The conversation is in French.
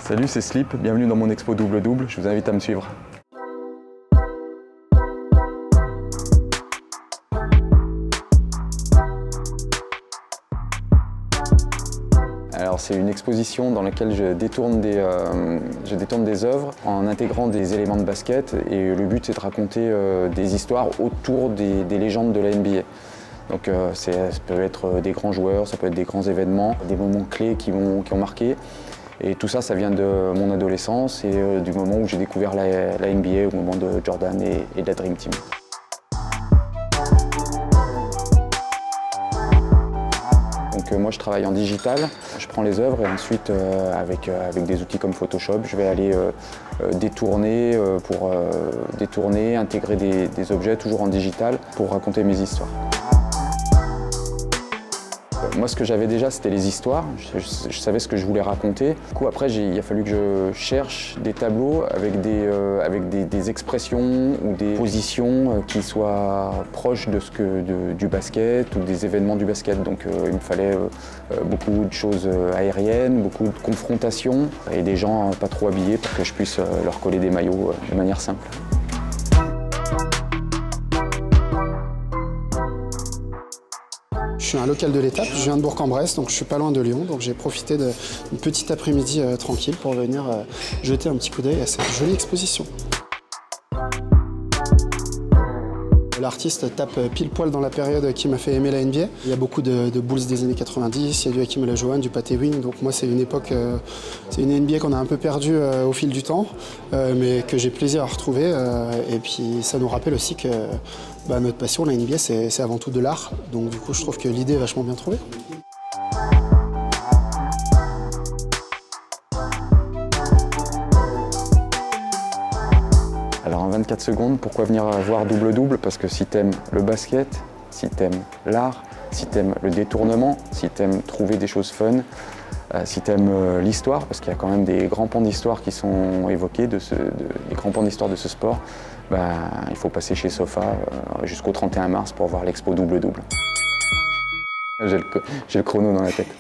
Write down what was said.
Salut, c'est Slip, bienvenue dans mon expo double-double, je vous invite à me suivre. Alors c'est une exposition dans laquelle je détourne des œuvres en intégrant des éléments de basket et le but c'est de raconter des histoires autour des légendes de la NBA. Donc ça peut être des grands joueurs, ça peut être des grands événements, des moments clés qui ont marqué. Et tout ça, ça vient de mon adolescence et du moment où j'ai découvert la NBA, au moment de Jordan et de la Dream Team. Donc moi je travaille en digital, je prends les œuvres et ensuite avec des outils comme Photoshop, je vais aller détourner, intégrer des objets toujours en digital pour raconter mes histoires. Moi, ce que j'avais déjà, c'était les histoires. Je savais ce que je voulais raconter. Du coup, après, il a fallu que je cherche des tableaux avec des expressions ou des positions qui soient proches du basket ou des événements du basket. Donc, il me fallait beaucoup de choses aériennes, beaucoup de confrontations et des gens pas trop habillés pour que je puisse leur coller des maillots de manière simple. Je suis un local de l'étape, je viens de Bourg-en-Bresse, donc je suis pas loin de Lyon, donc j'ai profité d'une petite après-midi tranquille pour venir jeter un petit coup d'œil à cette jolie exposition. L'artiste tape pile poil dans la période qui m'a fait aimer la NBA. Il y a beaucoup de Bulls des années 90, il y a du Hakeem Olajuwon, du Pat Ewing, donc moi c'est une époque, c'est une NBA qu'on a un peu perdue au fil du temps, mais que j'ai plaisir à retrouver. Et puis ça nous rappelle aussi que notre passion, la NBA, c'est avant tout de l'art, donc du coup je trouve que l'idée est vachement bien trouvée. Alors en 24 secondes, pourquoi venir voir double-double? Parce que si t'aimes le basket, si t'aimes l'art, si t'aimes le détournement, si t'aimes trouver des choses fun, si t'aimes l'histoire, parce qu'il y a quand même des grands pans d'histoire qui sont évoqués, des grands pans d'histoire de ce sport, il faut passer chez Sofa jusqu'au 31 mars pour voir l'expo double-double. J'ai le chrono dans la tête.